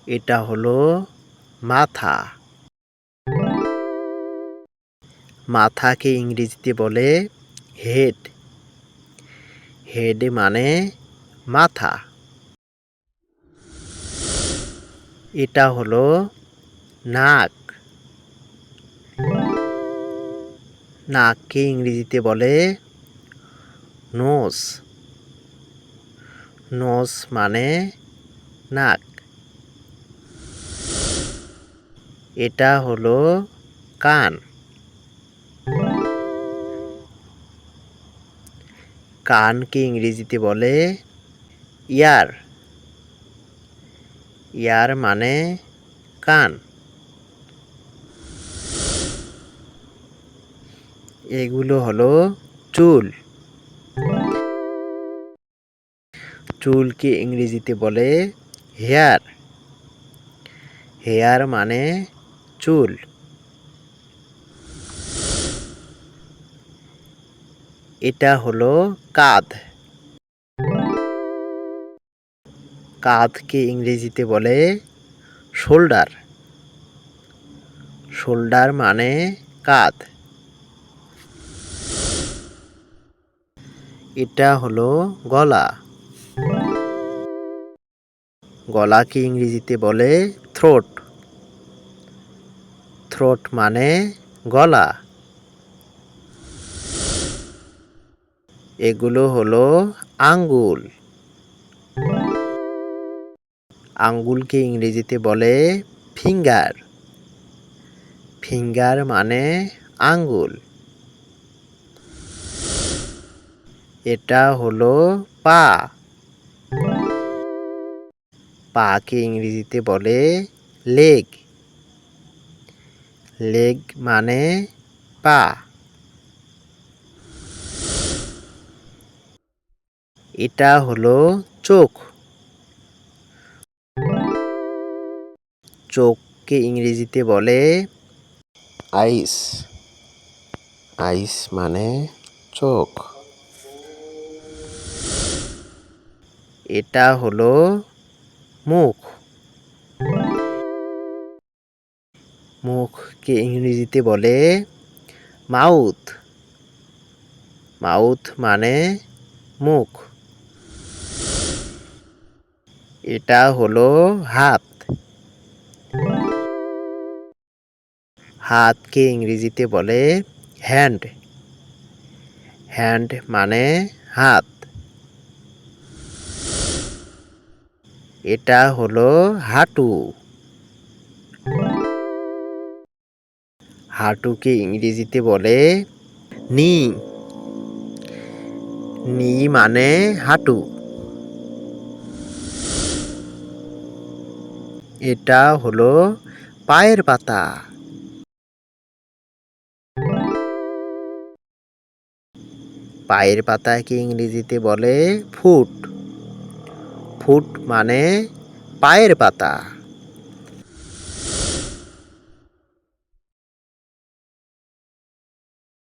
এটা হলো মাথা। মাথাকে ইংরেজিতে বলে হেড। হেড মানে মাথা। এটা হলো নাক। নাককে ইংরেজিতে বলে নোজ। নোজ মানে নাক। এটা হলো কান। কানকে ইংরেজিতে বলে ইয়ার। ইয়ার মানে কান। এগুলো হলো চুল। চুলকে ইংরেজিতে বলে হেয়ার। হেয়ার মানে চুল। এটা হলো কাঁধ। কাঁধকে ইংরেজিতে বলে শোল্ডার। শোল্ডার মানে কাঁধ। এটা হলো গলা। গলাকে ইংরেজিতে বলে থ্রোট। থ্রোট মানে গলা। এগুলো হলো আঙ্গুল। আঙ্গুলকে ইংরেজিতে বলে ফিঙ্গার। ফিঙ্গার মানে আঙ্গুল। এটা হলো পা। পাকে ইংরেজিতে বলে লেগ। লেগ মানে পা। এটা হলো চোখ। চোখকে ইংরেজিতে বলে আইস। আইস মানে চোখ। এটা হলো মুখ। মুখকে ইংরেজিতে বলে মাউথ। মাউথ মানে মুখ। এটা হলো হাত। হাতকে ইংরেজিতে বলে হ্যান্ড। হ্যান্ড মানে হাত। এটা হলো হাঁটু। হাঁটুকে ইংরেজিতে বলে নি। নি মানে হাঁটু। এটা হলো পায়ের পাতা। পায়ের পাতাকে ইংরেজিতে বলে ফুট। ফুট মানে পায়ের পাতা।